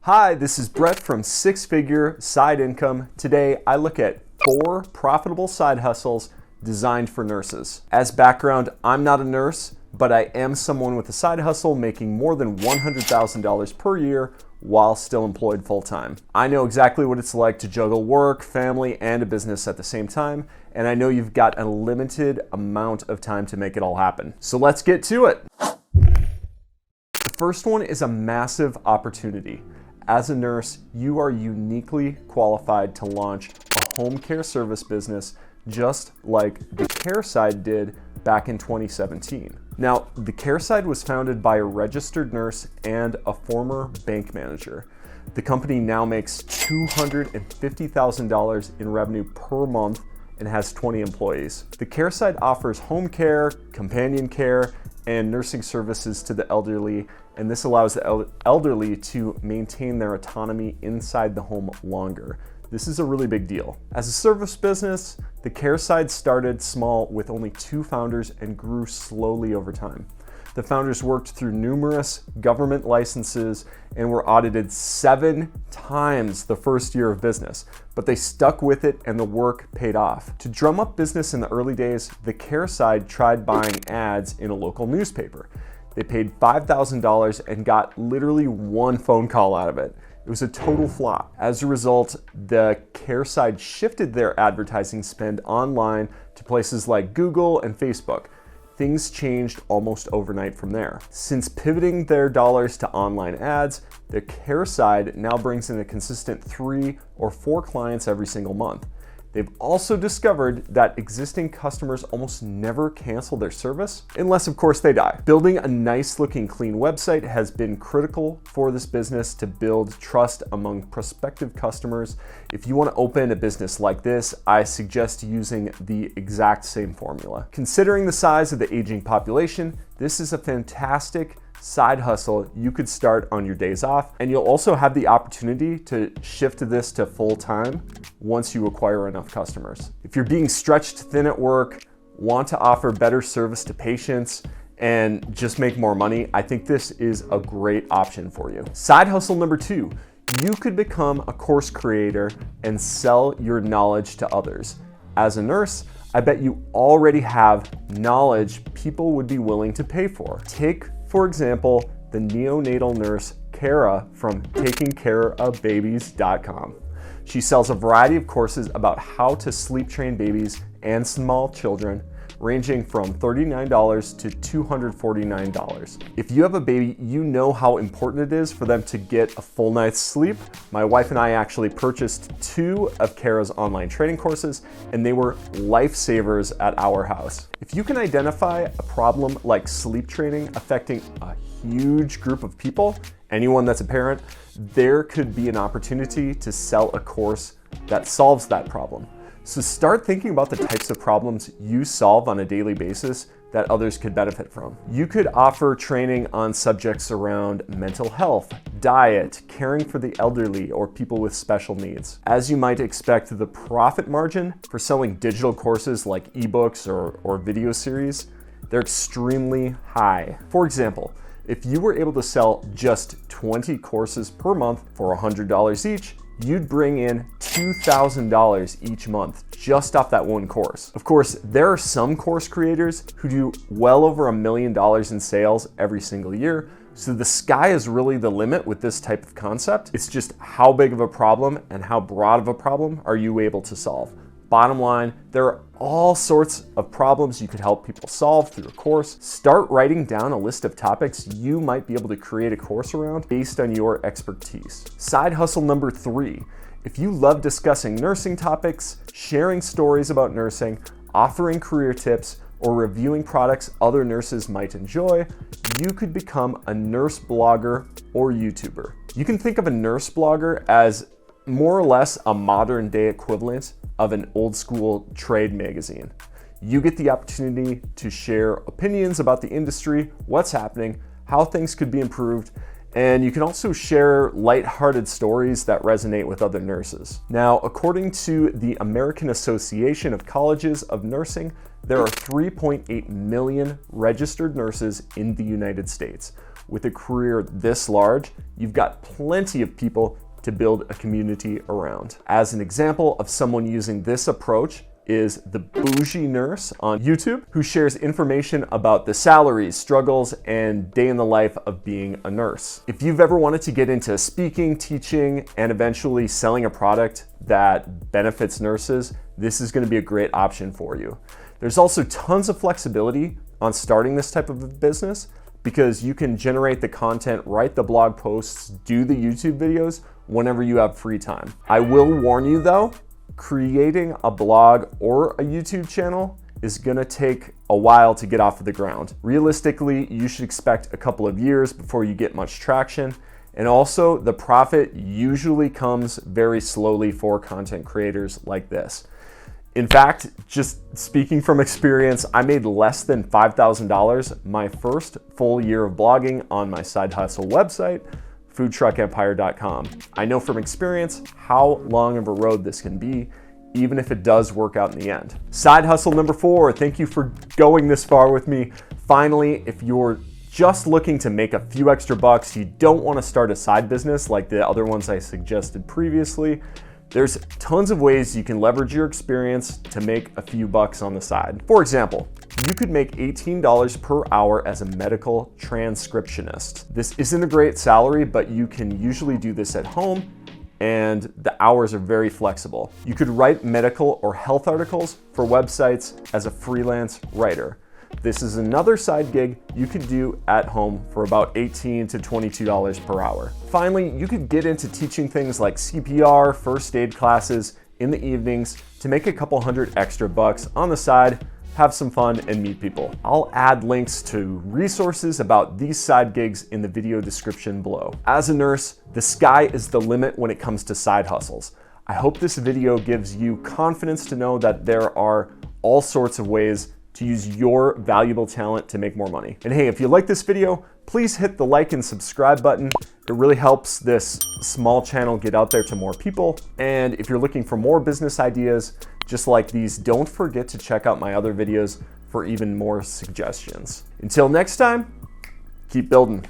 Hi, this is Brett from Six Figure Side Income. Today, I look at 4 profitable side hustles designed for nurses. As background, I'm not a nurse, but I am someone with a side hustle making more than $100,000 per year while still employed full-time. I know exactly what it's like to juggle work, family, and a business at the same time, and I know you've got a limited amount of time to make it all happen. So let's get to it. The first one is a massive opportunity. As a nurse, you are uniquely qualified to launch a home care service business just like the CareSide did back in 2017. Now, the CareSide was founded by a registered nurse and a former bank manager. The company now makes $250,000 in revenue per month and has 20 employees. The CareSide offers home care, companion care, and nursing services to the elderly, and this allows the elderly to maintain their autonomy inside the home longer. This is a really big deal. As a service business, the CareSide started small with only 2 founders and grew slowly over time. The founders worked through numerous government licenses and were audited 7 times the first year of business, but they stuck with it and the work paid off. To drum up business in the early days, the CareSide tried buying ads in a local newspaper. They paid $5,000 and got literally 1 phone call out of it. It was a total flop. As a result, the CareSide shifted their advertising spend online to places like Google and Facebook. Things changed almost overnight from there. Since pivoting their dollars to online ads, the CareSide now brings in a consistent 3 or 4 clients every single month. They've also discovered that existing customers almost never cancel their service, unless of course they die. Building a nice looking clean website has been critical for this business to build trust among prospective customers. If you want to open a business like this, I suggest using the exact same formula. Considering the size of the aging population, this is a fantastic side hustle you could start on your days off, and you'll also have the opportunity to shift this to full-time once you acquire enough customers. If you're being stretched thin at work, want to offer better service to patients, and just make more money, I think this is a great option for you. Side hustle number 2, you could become a course creator and sell your knowledge to others. As a nurse, I bet you already have knowledge people would be willing to pay for. Take, for example, the neonatal nurse Kara from takingcareofbabies.com. She sells a variety of courses about how to sleep train babies and small children, ranging from $39 to $249. If you have a baby, you know how important it is for them to get a full night's sleep. My wife and I actually purchased 2 of Kara's online training courses, and they were lifesavers at our house. If you can identify a problem like sleep training affecting a huge group of people, anyone that's a parent, there could be an opportunity to sell a course that solves that problem. So start thinking about the types of problems you solve on a daily basis that others could benefit from. You could offer training on subjects around mental health, diet, caring for the elderly, or people with special needs. As you might expect, the profit margin for selling digital courses like ebooks or video series, they're extremely high. For example, if you were able to sell just 20 courses per month for $100 each, you'd bring in $2,000 each month just off that one course. Of course, there are some course creators who do well over $1 million in sales every single year, so the sky is really the limit with this type of concept. It's just how big of a problem and how broad of a problem are you able to solve. Bottom line, there are all sorts of problems you could help people solve through a course. Start writing down a list of topics you might be able to create a course around based on your expertise. Side hustle number 3. If you love discussing nursing topics, sharing stories about nursing, offering career tips, or reviewing products other nurses might enjoy, you could become a nurse blogger or YouTuber. You can think of a nurse blogger as more or less a modern day equivalent of an old school trade magazine. You get the opportunity to share opinions about the industry, what's happening, how things could be improved, and you can also share lighthearted stories that resonate with other nurses. Now, according to the American Association of Colleges of Nursing, there are 3.8 million registered nurses in the United States, with a career this large, you've got plenty of people to build a community around. As an example of someone using this approach is the Bougie Nurse on YouTube, who shares information about the salaries, struggles, and day in the life of being a nurse. If you've ever wanted to get into speaking, teaching, and eventually selling a product that benefits nurses, this is going to be a great option for you. There's also tons of flexibility on starting this type of a business because you can generate the content, write the blog posts, do the YouTube videos whenever you have free time. I will warn you though, creating a blog or a YouTube channel is gonna take a while to get off of the ground. Realistically, you should expect a couple of years before you get much traction. And also, the profit usually comes very slowly for content creators like this. In fact, just speaking from experience, I made less than $5,000 my first full year of blogging on my side hustle website, foodtruckempire.com. I know from experience how long of a road this can be, even if it does work out in the end. Side hustle number 4, thank you for going this far with me. Finally, if you're just looking to make a few extra bucks, you don't want to start a side business like the other ones I suggested previously, there's tons of ways you can leverage your experience to make a few bucks on the side. For example, you could make $18 per hour as a medical transcriptionist. This isn't a great salary, but you can usually do this at home and the hours are very flexible. You could write medical or health articles for websites as a freelance writer. This is another side gig you could do at home for about $18 to $22 per hour. Finally, you could get into teaching things like CPR, first aid classes in the evenings to make a couple hundred extra bucks on the side, have some fun, and meet people. I'll add links to resources about these side gigs in the video description below. As a nurse, the sky is the limit when it comes to side hustles. I hope this video gives you confidence to know that there are all sorts of ways to use your valuable talent to make more money. And hey, if you like this video, please hit the like and subscribe button. It really helps this small channel get out there to more people. And if you're looking for more business ideas just like these, don't forget to check out my other videos for even more suggestions. Until next time, keep building.